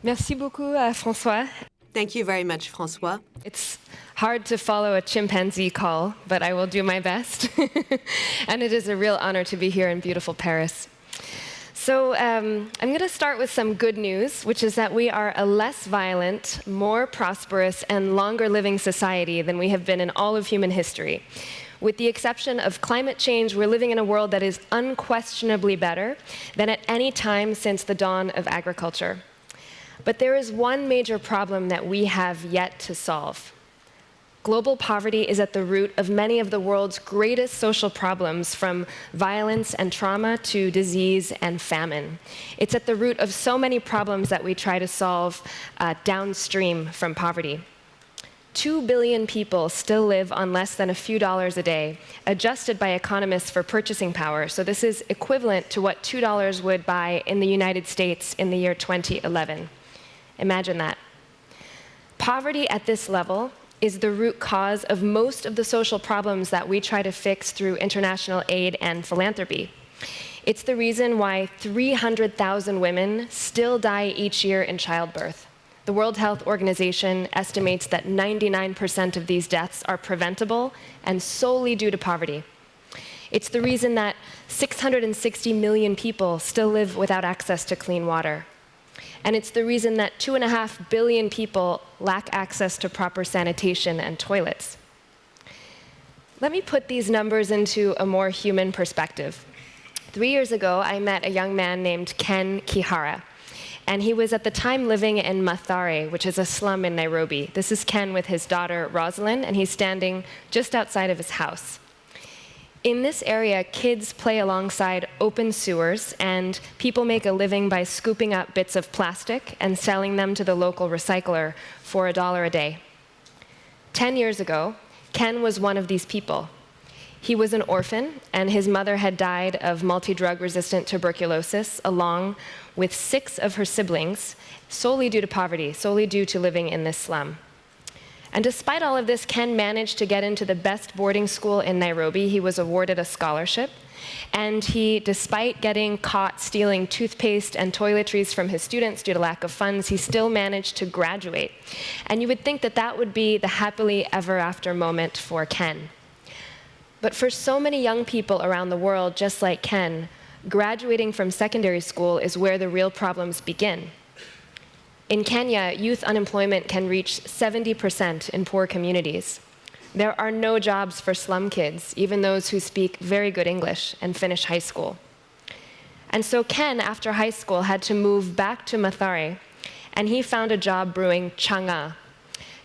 Merci beaucoup, François. Thank you very much, François. It's hard to follow a chimpanzee call, but I will do my best. And it is a real honor to be here in beautiful Paris. So I'm going to start with some good news, which is that we are a less violent, more prosperous, and longer-living society than we have been in all of human history. With the exception of climate change, we're living in a world that is unquestionably better than at any time since the dawn of agriculture. But there is one major problem that we have yet to solve. Global poverty is at the root of many of the world's greatest social problems, from violence and trauma to disease and famine. It's at the root of so many problems that we try to solve downstream from poverty. 2 billion people still live on less than a few dollars a day, adjusted by economists for purchasing power. So this is equivalent to what $2 would buy in the United States in the year 2011. Imagine that. Poverty at this level is the root cause of most of the social problems that we try to fix through international aid and philanthropy. It's the reason why 300,000 women still die each year in childbirth. The World Health Organization estimates that 99% of these deaths are preventable and solely due to poverty. It's the reason that 660 million people still live without access to clean water. And it's the reason that 2.5 billion people lack access to proper sanitation and toilets. Let me put these numbers into a more human perspective. 3 years ago, I met a young man named Ken Kihara. And he was at the time living in Mathare, which is a slum in Nairobi. This is Ken with his daughter, Rosalind, and he's standing just outside of his house. In this area, kids play alongside open sewers, and people make a living by scooping up bits of plastic and selling them to the local recycler for $1 a day. 10 years ago, Ken was one of these people. He was an orphan, and his mother had died of multi-drug-resistant tuberculosis, along with 6 of her siblings, solely due to poverty, solely due to living in this slum. And despite all of this, Ken managed to get into the best boarding school in Nairobi. He was awarded a scholarship. And he, despite getting caught stealing toothpaste and toiletries from his students due to lack of funds, he still managed to graduate. And you would think that that would be the happily ever after moment for Ken. But for so many young people around the world, just like Ken, graduating from secondary school is where the real problems begin. In Kenya, youth unemployment can reach 70% in poor communities. There are no jobs for slum kids, even those who speak very good English and finish high school. And so Ken, after high school, had to move back to Mathare, and he found a job brewing changa.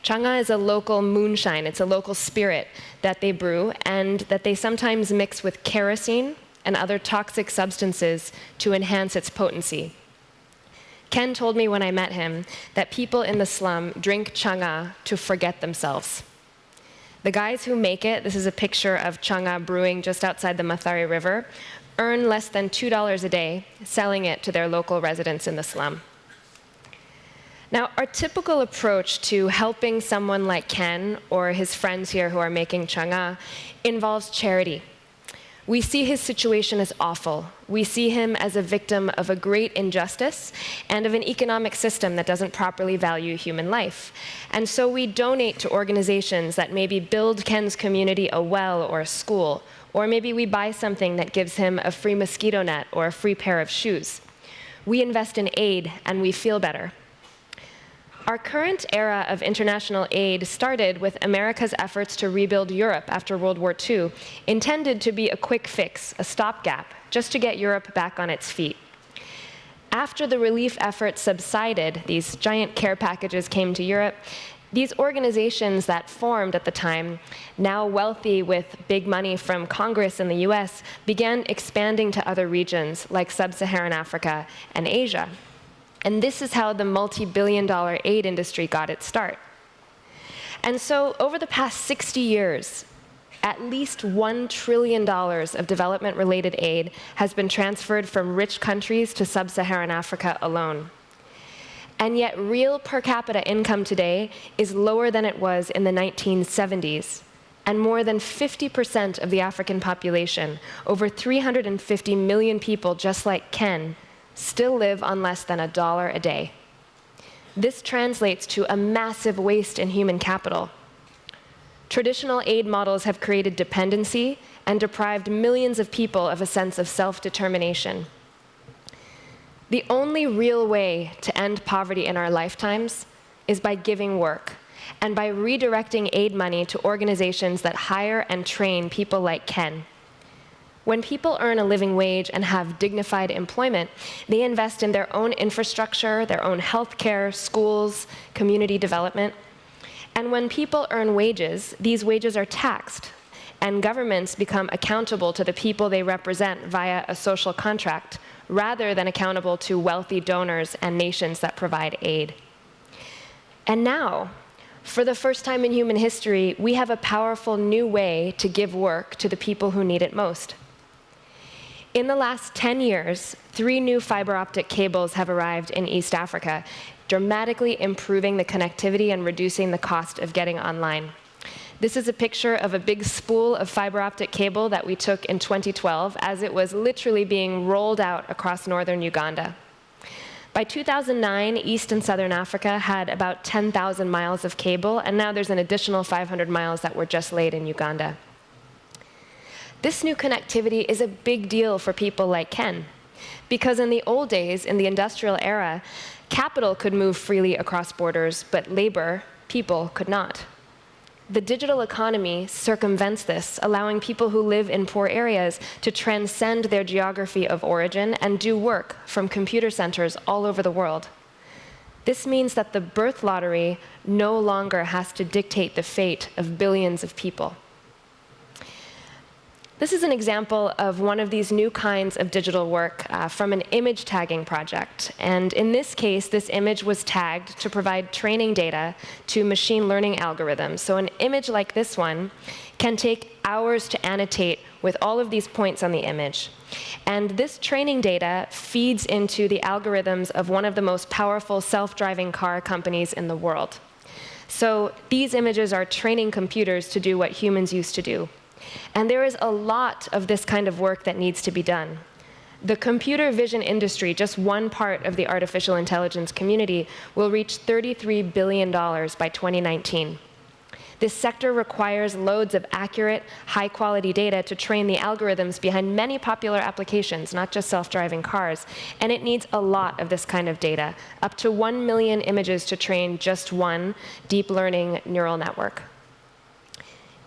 Changa is a local moonshine. It's a local spirit that they brew and that they sometimes mix with kerosene and other toxic substances to enhance its potency. Ken told me when I met him that people in the slum drink changa to forget themselves. The guys who make it, this is a picture of changa brewing just outside the Mathare River, earn less than $2 a day selling it to their local residents in the slum. Now, our typical approach to helping someone like Ken or his friends here who are making changa involves charity. We see his situation as awful. We see him as a victim of a great injustice and of an economic system that doesn't properly value human life. And so we donate to organizations that maybe build Ken's community a well or a school, or maybe we buy something that gives him a free mosquito net or a free pair of shoes. We invest in aid, and we feel better. Our current era of international aid started with America's efforts to rebuild Europe after World War II, intended to be a quick fix, a stopgap, just to get Europe back on its feet. After the relief efforts subsided, these giant care packages came to Europe, these organizations that formed at the time, now wealthy with big money from Congress in the US, began expanding to other regions like sub-Saharan Africa and Asia. And this is how the multi-billion-dollar aid industry got its start. And so over the past 60 years, at least $1 trillion of development-related aid has been transferred from rich countries to sub-Saharan Africa alone. And yet real per capita income today is lower than it was in the 1970s. And more than 50% of the African population, over 350 million people just like Ken, still live on less than $1 a day. This translates to a massive waste in human capital. Traditional aid models have created dependency and deprived millions of people of a sense of self-determination. The only real way to end poverty in our lifetimes is by giving work, and by redirecting aid money to organizations that hire and train people like Ken. When people earn a living wage and have dignified employment, they invest in their own infrastructure, their own healthcare, schools, community development. And when people earn wages, these wages are taxed, and governments become accountable to the people they represent via a social contract, rather than accountable to wealthy donors and nations that provide aid. And now, for the first time in human history, we have a powerful new way to give work to the people who need it most. In the last 10 years, 3 new fiber optic cables have arrived in East Africa, dramatically improving the connectivity and reducing the cost of getting online. This is a picture of a big spool of fiber optic cable that we took in 2012 as it was literally being rolled out across northern Uganda. By 2009, East and Southern Africa had about 10,000 miles of cable, and now there's an additional 500 miles that were just laid in Uganda. This new connectivity is a big deal for people like Ken, because in the old days, in the industrial era, capital could move freely across borders, but labor, people, could not. The digital economy circumvents this, allowing people who live in poor areas to transcend their geography of origin and do work from computer centers all over the world. This means that the birth lottery no longer has to dictate the fate of billions of people. This is an example of one of these new kinds of digital work from an image tagging project. And in this case, this image was tagged to provide training data to machine learning algorithms. So an image like this one can take hours to annotate with all of these points on the image. And this training data feeds into the algorithms of one of the most powerful self-driving car companies in the world. So these images are training computers to do what humans used to do. And there is a lot of this kind of work that needs to be done. The computer vision industry, just one part of the artificial intelligence community, will reach $33 billion by 2019. This sector requires loads of accurate, high-quality data to train the algorithms behind many popular applications, not just self-driving cars. And it needs a lot of this kind of data, up to 1 million images to train just one deep learning neural network.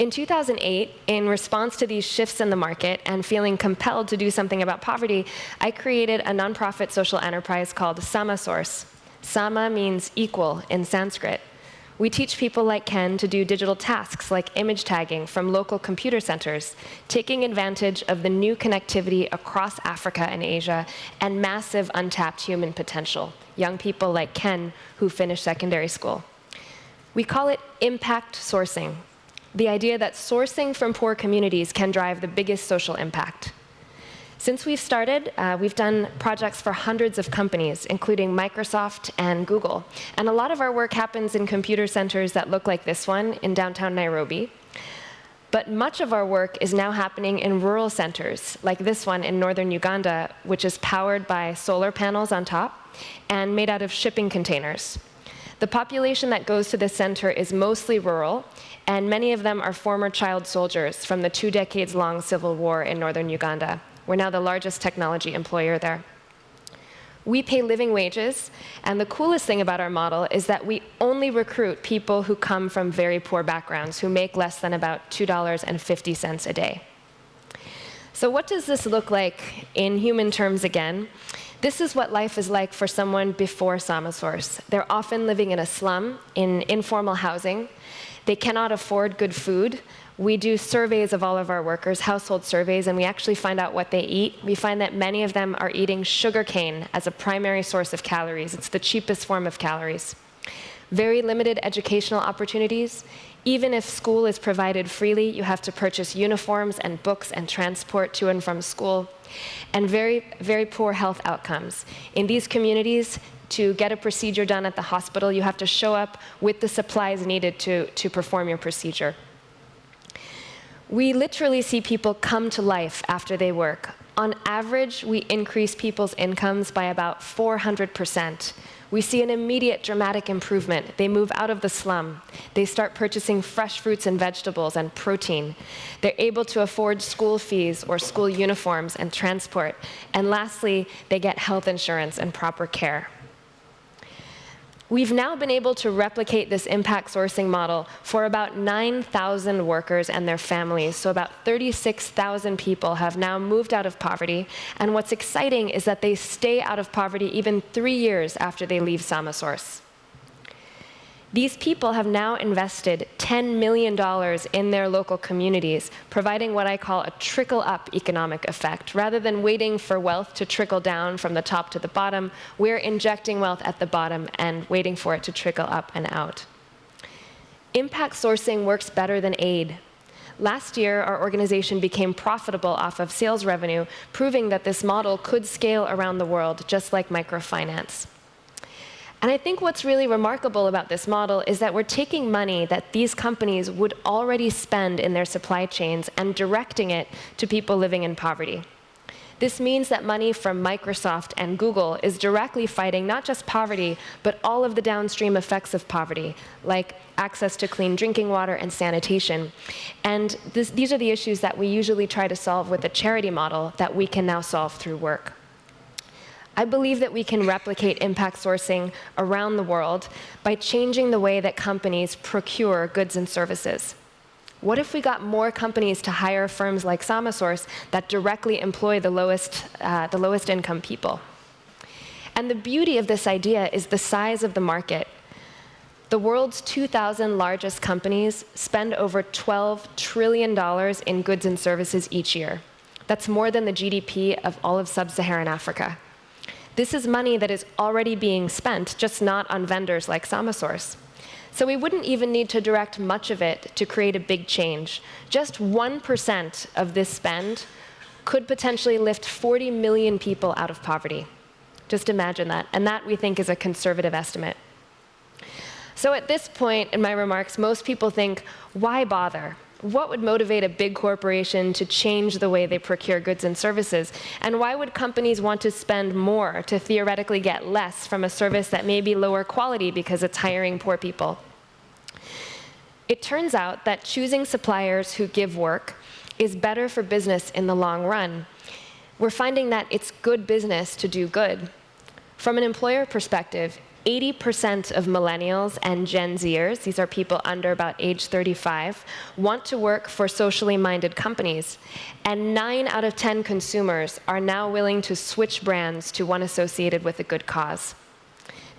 In 2008, in response to these shifts in the market and feeling compelled to do something about poverty, I created a nonprofit social enterprise called Samasource. Sama means equal in Sanskrit. We teach people like Ken to do digital tasks like image tagging from local computer centers, taking advantage of the new connectivity across Africa and Asia and massive untapped human potential, young people like Ken who finish secondary school. We call it impact sourcing. The idea that sourcing from poor communities can drive the biggest social impact. Since we've started, we've done projects for hundreds of companies, including Microsoft and Google. And a lot of our work happens in computer centers that look like this one in downtown Nairobi. But much of our work is now happening in rural centers, like this one in northern Uganda, which is powered by solar panels on top and made out of shipping containers. The population that goes to this center is mostly rural, and many of them are former child soldiers from the 2-decades-long civil war in northern Uganda. We're now the largest technology employer there. We pay living wages, and the coolest thing about our model is that we only recruit people who come from very poor backgrounds, who make less than about $2.50 a day. So what does this look like in human terms again? This is what life is like for someone before Samasource. They're often living in a slum, in informal housing. They cannot afford good food. We do surveys of all of our workers, household surveys, and we actually find out what they eat. We find that many of them are eating sugarcane as a primary source of calories. It's the cheapest form of calories. Very limited educational opportunities. Even if school is provided freely, you have to purchase uniforms and books and transport to and from school. And very, very poor health outcomes. In these communities, to get a procedure done at the hospital, you have to show up with the supplies needed to perform your procedure. We literally see people come to life after they work. On average, we increase people's incomes by about 400%. We see an immediate dramatic improvement. They move out of the slum. They start purchasing fresh fruits and vegetables and protein. They're able to afford school fees or school uniforms and transport. And lastly, they get health insurance and proper care. We've now been able to replicate this impact sourcing model for about 9,000 workers and their families. So about 36,000 people have now moved out of poverty. And what's exciting is that they stay out of poverty even 3 years after they leave Samasource. These people have now invested $10 million in their local communities, providing what I call a trickle-up economic effect. Rather than waiting for wealth to trickle down from the top to the bottom, we're injecting wealth at the bottom and waiting for it to trickle up and out. Impact sourcing works better than aid. Last year, our organization became profitable off of sales revenue, proving that this model could scale around the world, just like microfinance. And I think what's really remarkable about this model is that we're taking money that these companies would already spend in their supply chains and directing it to people living in poverty. This means that money from Microsoft and Google is directly fighting not just poverty, but all of the downstream effects of poverty, like access to clean drinking water and sanitation. And these are the issues that we usually try to solve with a charity model that we can now solve through work. I believe that we can replicate impact sourcing around the world by changing the way that companies procure goods and services. What if we got more companies to hire firms like Samasource that directly employ the lowest income people? And the beauty of this idea is the size of the market. The world's 2,000 largest companies spend over $12 trillion in goods and services each year. That's more than the GDP of all of sub-Saharan Africa. This is money that is already being spent, just not on vendors like Samasource. So we wouldn't even need to direct much of it to create a big change. Just 1% of this spend could potentially lift 40 million people out of poverty. Just imagine that. And that, we think, is a conservative estimate. So at this point in my remarks, most people think, why bother? What would motivate a big corporation to change the way they procure goods and services? And why would companies want to spend more to theoretically get less from a service that may be lower quality because it's hiring poor people? It turns out that choosing suppliers who give work is better for business in the long run. We're finding that it's good business to do good. From an employer perspective, 80% of millennials and Gen Zers, these are people under about age 35, want to work for socially minded companies. And 9 out of 10 consumers are now willing to switch brands to one associated with a good cause.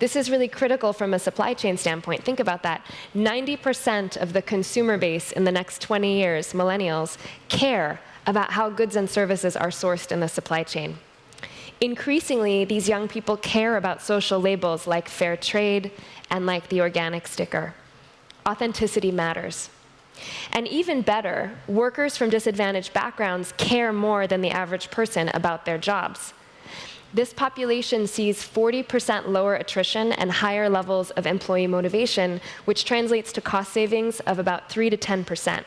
This is really critical from a supply chain standpoint. Think about that. 90% of the consumer base in the next 20 years, millennials, care about how goods and services are sourced in the supply chain. Increasingly, these young people care about social labels like fair trade and like the organic sticker. Authenticity matters. And even better, workers from disadvantaged backgrounds care more than the average person about their jobs. This population sees 40% lower attrition and higher levels of employee motivation, which translates to cost savings of about 3 to 10%.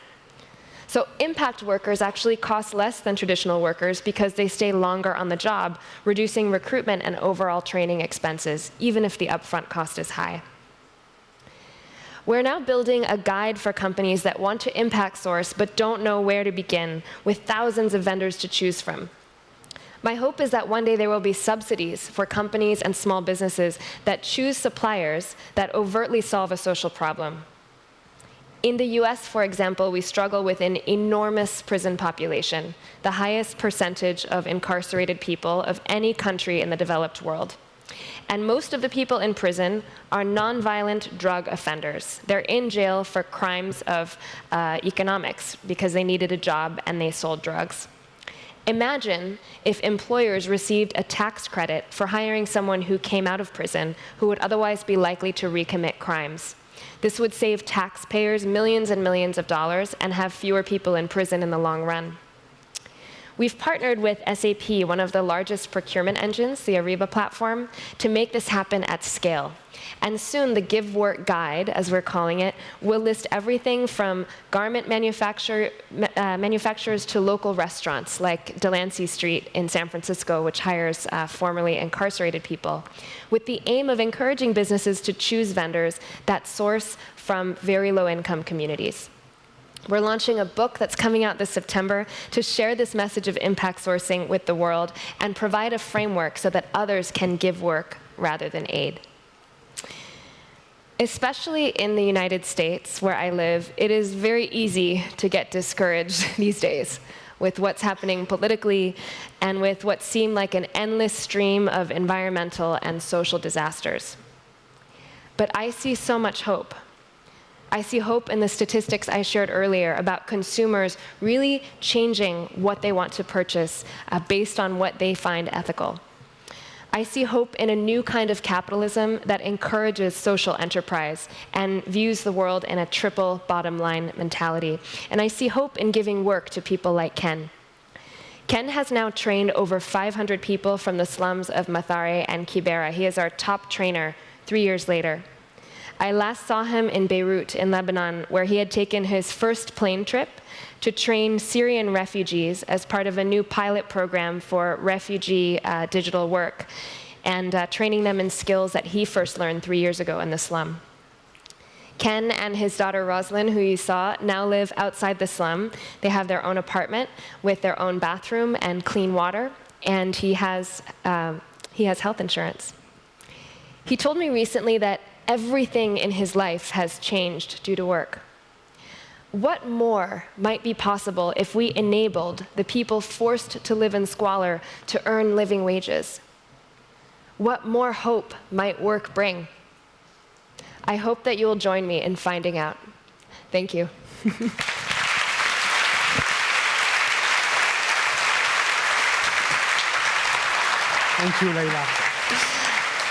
So impact workers actually cost less than traditional workers because they stay longer on the job, reducing recruitment and overall training expenses, even if the upfront cost is high. We're now building a guide for companies that want to impact source but don't know where to begin, with thousands of vendors to choose from. My hope is that one day there will be subsidies for companies and small businesses that choose suppliers that overtly solve a social problem. In the US, for example, we struggle with an enormous prison population, the highest percentage of incarcerated people of any country in the developed world. And most of the people in prison are nonviolent drug offenders. They're in jail for crimes of economics because they needed a job and they sold drugs. Imagine if employers received a tax credit for hiring someone who came out of prison who would otherwise be likely to recommit crimes. This would save taxpayers millions and millions of dollars and have fewer people in prison in the long run. We've partnered with SAP, one of the largest procurement engines, the Ariba platform, to make this happen at scale. And soon, the Give Work Guide, as we're calling it, will list everything from garment manufacturers to local restaurants, like Delancey Street in San Francisco, which hires formerly incarcerated people, with the aim of encouraging businesses to choose vendors that source from very low-income communities. We're launching a book that's coming out this September to share this message of impact sourcing with the world and provide a framework so that others can give work rather than aid. Especially in the United States, where I live, it is very easy to get discouraged these days with what's happening politically and with what seem like an endless stream of environmental and social disasters. But I see so much hope. I see hope in the statistics I shared earlier about consumers really changing what they want to purchase based on what they find ethical. I see hope in a new kind of capitalism that encourages social enterprise and views the world in a triple bottom line mentality. And I see hope in giving work to people like Ken. Ken has now trained over 500 people from the slums of Mathare and Kibera. He is our top trainer 3 years later. I last saw him in Beirut in Lebanon, where he had taken his first plane trip to train Syrian refugees as part of a new pilot program for refugee digital work, and training them in skills that he first learned 3 years ago in the slum. Ken and his daughter Roslyn, who you saw, now live outside the slum. They have their own apartment with their own bathroom and clean water, and he has health insurance. He told me recently that everything in his life has changed due to work. What more might be possible if we enabled the people forced to live in squalor to earn living wages? What more hope might work bring? I hope that you will join me in finding out. Thank you. Thank you, Leila.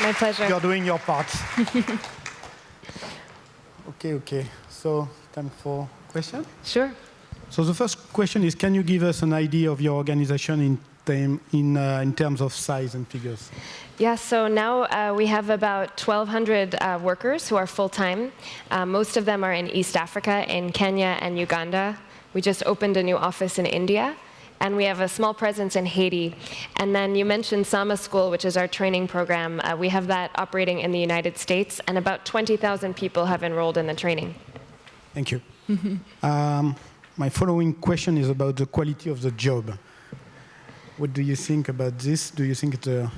My pleasure. You're doing your part. Okay. So, time for question? Sure. So the first question is, can you give us an idea of your organization in terms of size and figures? Yeah, so now we have about 1,200 workers who are full-time. Most of them are in East Africa, in Kenya and Uganda. We just opened a new office in India. And we have a small presence in Haiti. And then you mentioned Sama School, which is our training program. We have that operating in the United States, and about 20,000 people have enrolled in the training. Thank you. My following question is about the quality of the job. What do you think about this? Do you think it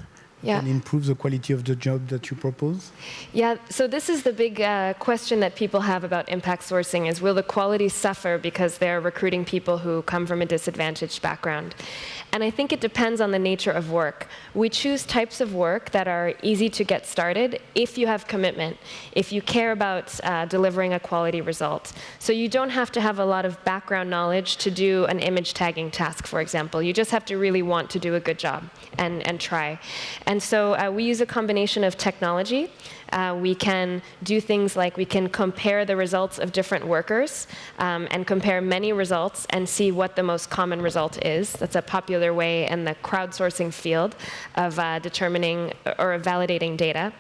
can improve the quality of the job that you propose? Yeah, so this is the big question that people have about impact sourcing is, will the quality suffer because they're recruiting people who come from a disadvantaged background? And I think it depends on the nature of work. We choose types of work that are easy to get started if you have commitment, if you care about delivering a quality result. So you don't have to have a lot of background knowledge to do an image tagging task, for example. You just have to really want to do a good job and try. And so we use a combination of technology. We can do things like we can compare the results of different workers and compare many results and see what the most common result is. That's a popular way in the crowdsourcing field of determining or validating data.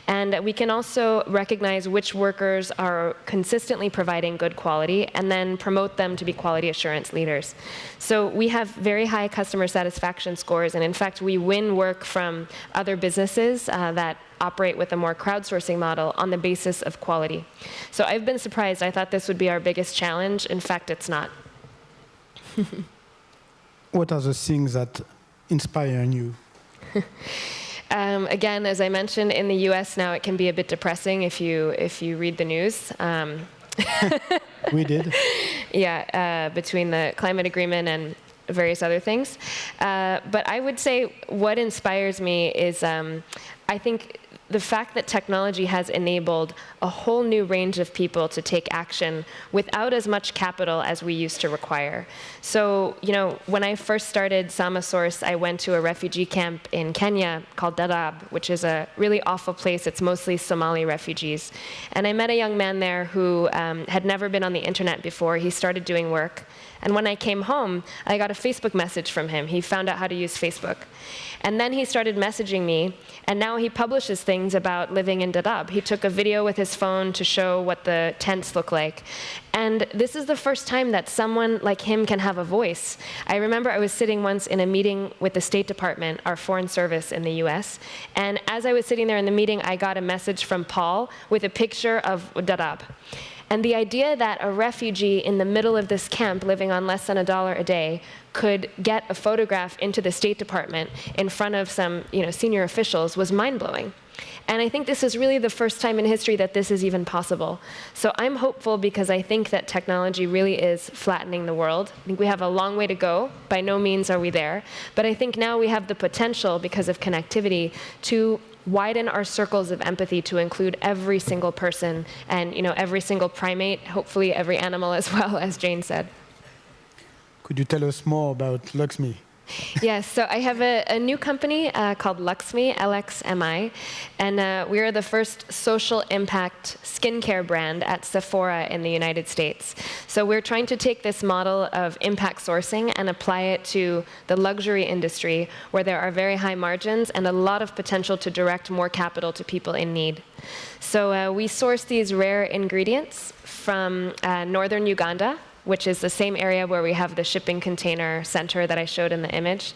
And we can also recognize which workers are consistently providing good quality and then promote them to be quality assurance leaders. So we have very high customer satisfaction scores, and in fact, we win work from other businesses that operate with a more crowdsourcing model on the basis of quality. So I've been surprised. I thought this would be our biggest challenge. In fact, it's not. What are the things that inspire you? Again, as I mentioned, in the US now it can be a bit depressing if you read the news. We did. Yeah, between the climate agreement and various other things. But I would say what inspires me is I think the fact that technology has enabled a whole new range of people to take action without as much capital as we used to require. So, when I first started Samasource, I went to a refugee camp in Kenya called Dadaab, which is a really awful place. It's mostly Somali refugees. And I met a young man there who had never been on the internet before. He started doing work. And when I came home, I got a Facebook message from him. He found out how to use Facebook. And then he started messaging me, and now he publishes things about living in Dadaab. He took a video with his phone to show what the tents look like. And this is the first time that someone like him can have a voice. I remember I was sitting once in a meeting with the State Department, our foreign service in the US, and as I was sitting there in the meeting, I got a message from Paul with a picture of Dadaab. And the idea that a refugee in the middle of this camp living on less than $1 a day could get a photograph into the State Department in front of some senior officials was mind-blowing. And I think this is really the first time in history that this is even possible. So I'm hopeful because I think that technology really is flattening the world. I think we have a long way to go. By no means are we there. But I think now we have the potential, because of connectivity, to widen our circles of empathy to include every single person and every single primate, hopefully every animal as well, as Jane said. Could you tell us more about LXMI? Yes, so I have a new company called LXMI, LXMI, and we are the first social impact skincare brand at Sephora in the United States. So we're trying to take this model of impact sourcing and apply it to the luxury industry, where there are very high margins and a lot of potential to direct more capital to people in need. So we source these rare ingredients from northern Uganda, which is the same area where we have the shipping container center that I showed in the image.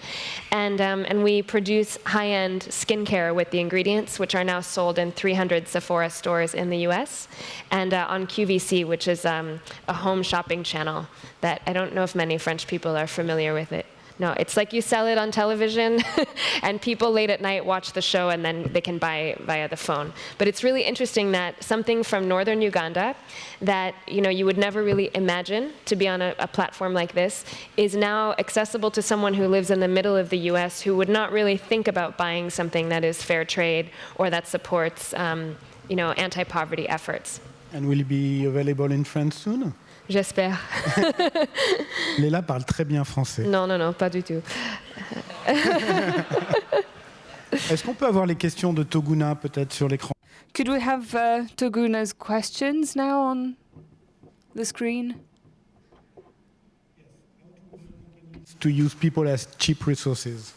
And we produce high-end skincare with the ingredients, which are now sold in 300 Sephora stores in the US, and on QVC, which is a home shopping channel that I don't know if many French people are familiar with it. No, it's like you sell it on television, and people late at night watch the show, and then they can buy via the phone. But it's really interesting that something from northern Uganda that you would never really imagine to be on a platform like this is now accessible to someone who lives in the middle of the US who would not really think about buying something that is fair trade or that supports anti-poverty efforts. And will it be available in France soon? J'espère. Leila parle très bien français. Non, pas du tout. Est-ce qu'on peut avoir les questions de Toguna peut-être sur l'écran? Could we have Toguna's questions now on the screen? To use people as cheap resources.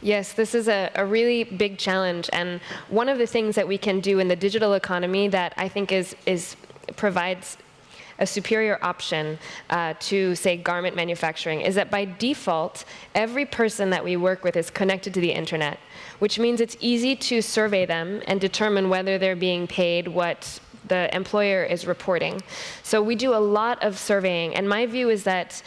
Yes, this is a really big challenge, and one of the things that we can do in the digital economy that I think provides a superior option to, say, garment manufacturing is that by default, every person that we work with is connected to the internet, which means it's easy to survey them and determine whether they're being paid what the employer is reporting. So we do a lot of surveying, and my view is that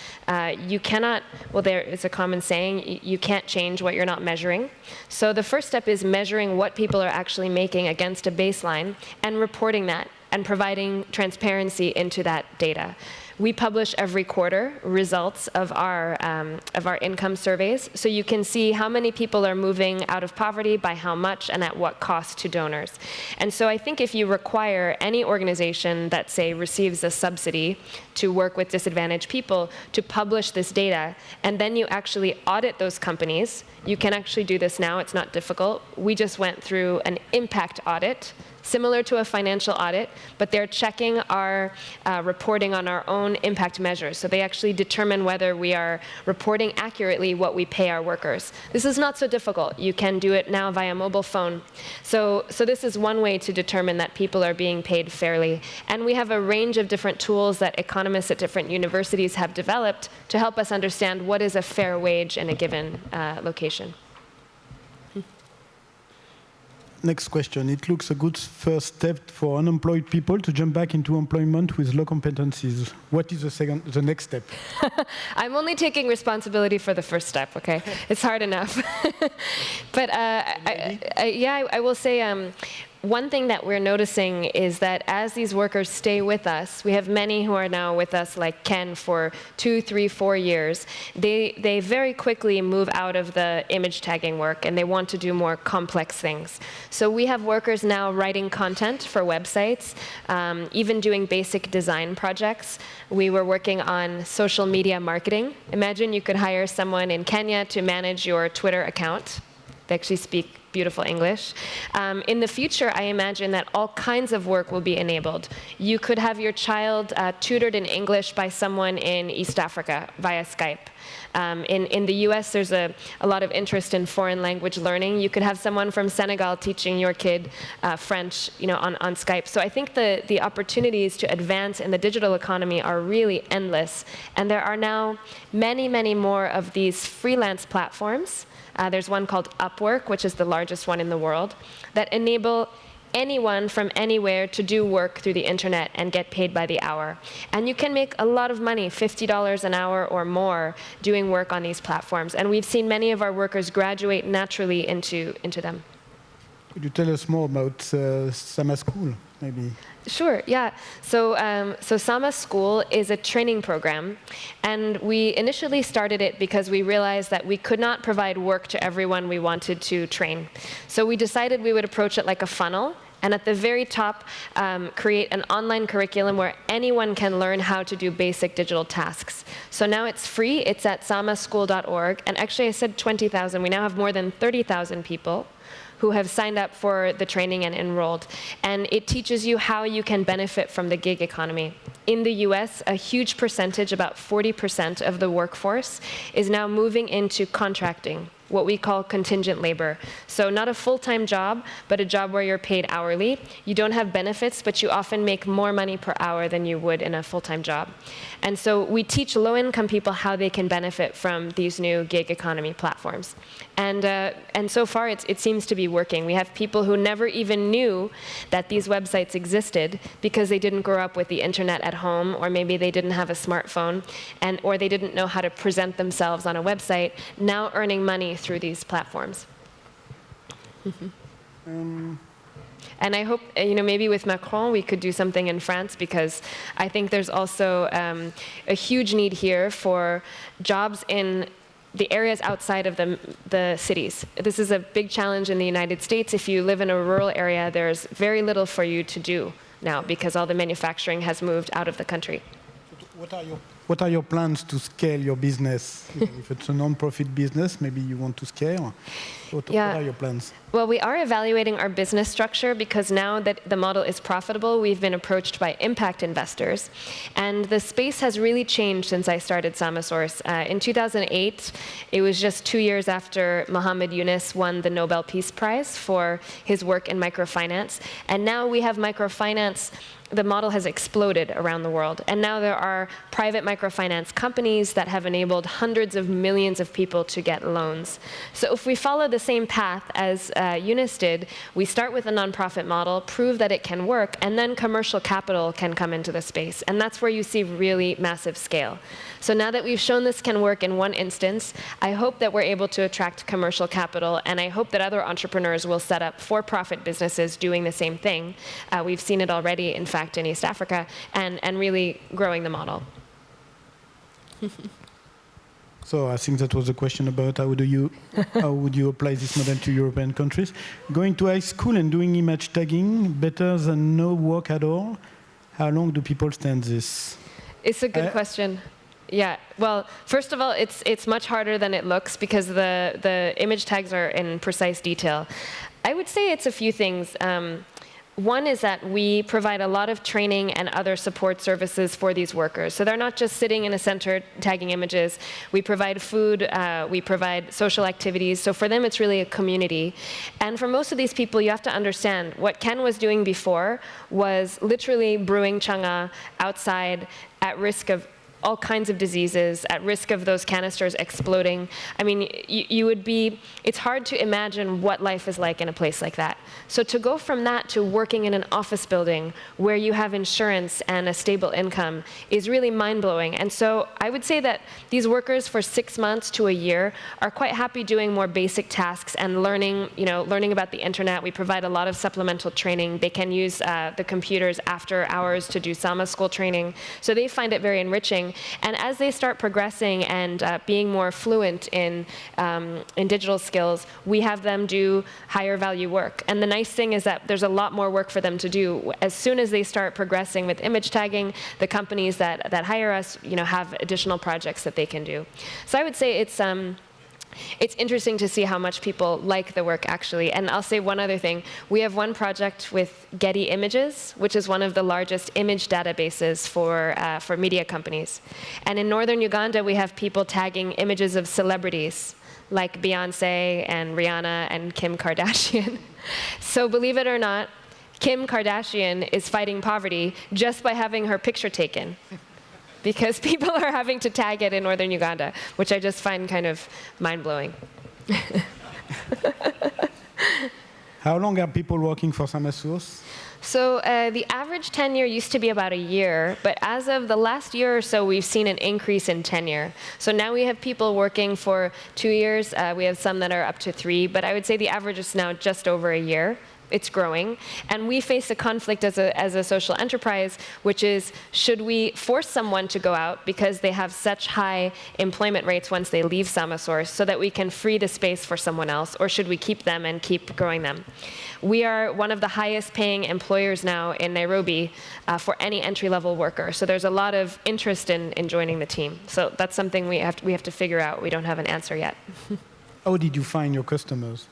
you cannot, well, there is a common saying, you can't change what you're not measuring. So the first step is measuring what people are actually making against a baseline and reporting that and providing transparency into that data. We publish every quarter results of our income surveys, so you can see how many people are moving out of poverty, by how much, and at what cost to donors. And so I think if you require any organization that, say, receives a subsidy to work with disadvantaged people to publish this data, and then you actually audit those companies, you can actually do this now, it's not difficult. We just went through an impact audit, similar to a financial audit, but they're checking our reporting on our own impact measures. So they actually determine whether we are reporting accurately what we pay our workers. This is not so difficult. You can do it now via mobile phone. So this is one way to determine that people are being paid fairly. And we have a range of different tools that economists at different universities have developed to help us understand what is a fair wage in a given location. Next question. It looks a good first step for unemployed people to jump back into employment with low competencies. What is the next step? I'm only taking responsibility for the first step, okay? It's hard enough. But I will say one thing that we're noticing is that as these workers stay with us, we have many who are now with us, like Ken, for 2, 3, 4 years. They very quickly move out of the image tagging work, and they want to do more complex things. So we have workers now writing content for websites, even doing basic design projects. We were working on social media marketing. Imagine you could hire someone in Kenya to manage your Twitter account. They actually speak beautiful English. In the future, I imagine that all kinds of work will be enabled. You could have your child tutored in English by someone in East Africa via Skype. In the US, there's a lot of interest in foreign language learning. You could have someone from Senegal teaching your kid French, on Skype. So I think the opportunities to advance in the digital economy are really endless. And there are now many, many more of these freelance platforms. There's one called Upwork, which is the largest one in the world, that enable anyone from anywhere to do work through the internet and get paid by the hour. And you can make a lot of money, $50 an hour or more, doing work on these platforms. And we've seen many of our workers graduate naturally into them. Could you tell us more about Sama School, maybe? Sure, yeah. So Sama School is a training program, and we initially started it because we realized that we could not provide work to everyone we wanted to train. So we decided we would approach it like a funnel, and at the very top, create an online curriculum where anyone can learn how to do basic digital tasks. So now it's free. It's at samaschool.org, and actually I said 20,000. We now have more than 30,000 people who have signed up for the training and enrolled. And it teaches you how you can benefit from the gig economy. In the US, a huge percentage, about 40% of the workforce, is now moving into contracting, what we call contingent labor. So not a full-time job, but a job where you're paid hourly. You don't have benefits, but you often make more money per hour than you would in a full-time job. And so we teach low-income people how they can benefit from these new gig economy platforms. And so far, it seems to be working. We have people who never even knew that these websites existed because they didn't grow up with the internet at home, or maybe they didn't have a smartphone, or they didn't know how to present themselves on a website, now earning money through these platforms. And I hope, maybe with Macron, we could do something in France, because I think there's also a huge need here for jobs in the areas outside of the cities. This is a big challenge in the United States. If you live in a rural area, there's very little for you to do now, because all the manufacturing has moved out of the country. What are your plans to scale your business? If it's a non-profit business, maybe you want to scale. What are your plans? Well, we are evaluating our business structure, because now that the model is profitable, we've been approached by impact investors. And the space has really changed since I started Samasource. In 2008, it was just 2 years after Mohammed Yunus won the Nobel Peace Prize for his work in microfinance. And now we have microfinance. The model has exploded around the world. And now there are private microfinance companies that have enabled hundreds of millions of people to get loans. So if we follow the same path as Yunus did, we start with a nonprofit model, prove that it can work, and then commercial capital can come into the space. And that's where you see really massive scale. So now that we've shown this can work in one instance, I hope that we're able to attract commercial capital, and I hope that other entrepreneurs will set up for-profit businesses doing the same thing. We've seen it already, in fact, in East Africa, and really growing the model. So I think that was a question about how would you apply this model to European countries. Going to high school and doing image tagging, better than no work at all. How long do people stand this? It's a good question. Yeah, well, first of all, it's much harder than it looks, because the image tags are in precise detail. I would say it's a few things. One is that we provide a lot of training and other support services for these workers. So they're not just sitting in a center tagging images. We provide food, we provide social activities. So for them, it's really a community. And for most of these people, you have to understand what Ken was doing before was literally brewing changa outside at risk of all kinds of diseases, at risk of those canisters exploding. I mean, it's hard to imagine what life is like in a place like that. So to go from that to working in an office building where you have insurance and a stable income is really mind-blowing. And so I would say that these workers for 6 months to a year are quite happy doing more basic tasks and learning about the internet. We provide a lot of supplemental training. They can use the computers after hours to do Sama School training. So they find it very enriching. And as they start progressing and being more fluent in digital skills, we have them do higher value work. And the nice thing is that there's a lot more work for them to do. As soon as they start progressing with image tagging, the companies that hire us, have additional projects that they can do. So I would say it's interesting to see how much people like the work, actually. And I'll say one other thing. We have one project with Getty Images, which is one of the largest image databases for media companies. And in northern Uganda, we have people tagging images of celebrities, like Beyonce and Rihanna and Kim Kardashian. So believe it or not, Kim Kardashian is fighting poverty just by having her picture taken, because people are having to tag it in northern Uganda, which I just find kind of mind-blowing. How long are people working for Samasource? So the average tenure used to be about a year, but as of the last year or so, we've seen an increase in tenure. So now we have people working for 2 years. We have some that are up to 3, but I would say the average is now just over a year. It's growing. And we face a conflict as a social enterprise, which is, should we force someone to go out because they have such high employment rates once they leave Samasource so that we can free the space for someone else, or should we keep them and keep growing them? We are one of the highest paying employers now in Nairobi for any entry-level worker. So there's a lot of interest in joining the team. So that's something we have to figure out. We don't have an answer yet. How did you find your customers?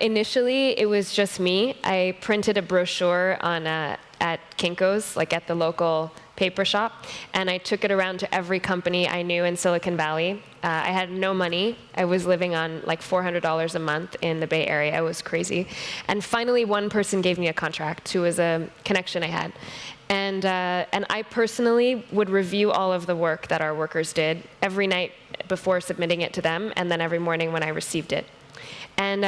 Initially, it was just me. I printed a brochure at Kinko's, like at the local paper shop, and I took it around to every company I knew in Silicon Valley. I had no money. I was living on like $400 a month in the Bay Area. It was crazy. And finally, one person gave me a contract, who was a connection I had. And I personally would review all of the work that our workers did every night before submitting it to them, and then every morning when I received it. And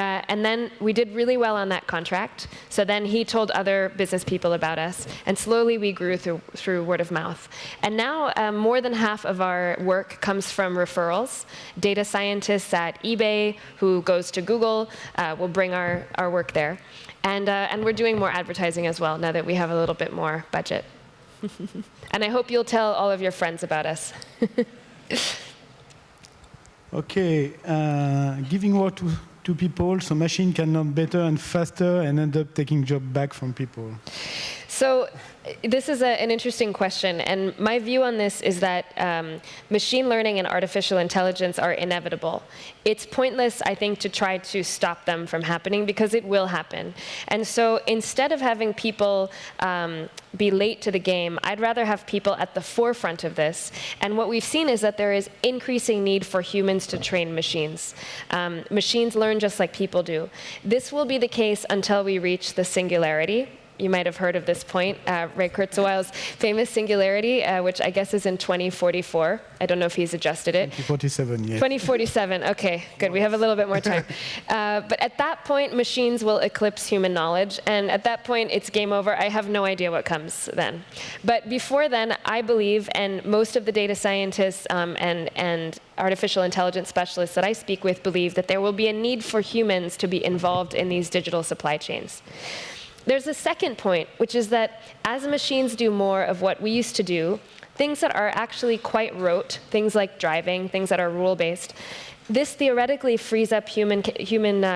then we did really well on that contract. So then he told other business people about us, and slowly we grew through word of mouth. And now more than half of our work comes from referrals. Data scientists at eBay who goes to Google will bring our work there. And we're doing more advertising as well now that we have a little bit more budget. And I hope you'll tell all of your friends about us. Okay, giving work to people so machine can learn better and faster and end up taking job back from people. So this is an interesting question, and my view on this is that machine learning and artificial intelligence are inevitable. It's pointless, I think, to try to stop them from happening, because it will happen. And so instead of having people be late to the game, I'd rather have people at the forefront of this. And what we've seen is that there is increasing need for humans to train machines. Machines learn just like people do. This will be the case until we reach the singularity. You might have heard of this point, Ray Kurzweil's famous singularity, which I guess is in 2044. I don't know if he's adjusted it. 2047, yes. 2047, okay, good. We have a little bit more time. But at that point, machines will eclipse human knowledge. And at that point, it's game over. I have no idea what comes then. But before then, I believe, and most of the data scientists and artificial intelligence specialists that I speak with believe, that there will be a need for humans to be involved in these digital supply chains. There's a second point, which is that as machines do more of what we used to do, things that are actually quite rote, things like driving, things that are rule-based, this theoretically frees up human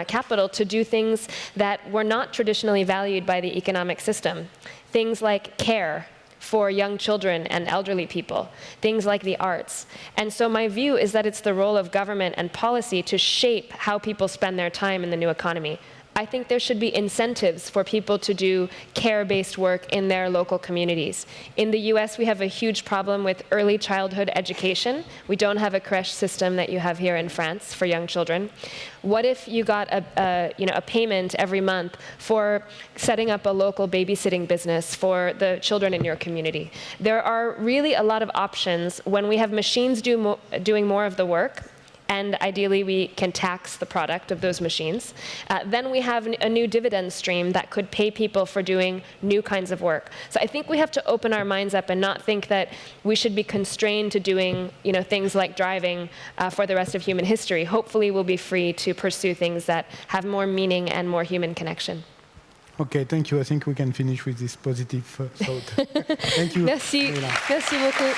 capital to do things that were not traditionally valued by the economic system. Things like care for young children and elderly people, things like the arts. And so my view is that it's the role of government and policy to shape how people spend their time in the new economy. I think there should be incentives for people to do care-based work in their local communities. In the US, we have a huge problem with early childhood education. We don't have a creche system that you have here in France for young children. What if you got a payment every month for setting up a local babysitting business for the children in your community? There are really a lot of options when we have machines doing more of the work, and ideally we can tax the product of those machines. Then we have a new dividend stream that could pay people for doing new kinds of work. So I think we have to open our minds up and not think that we should be constrained to doing things like driving for the rest of human history. Hopefully we'll be free to pursue things that have more meaning and more human connection. Okay, thank you. I think we can finish with this positive thought. Thank you. Merci. Leila. Merci beaucoup.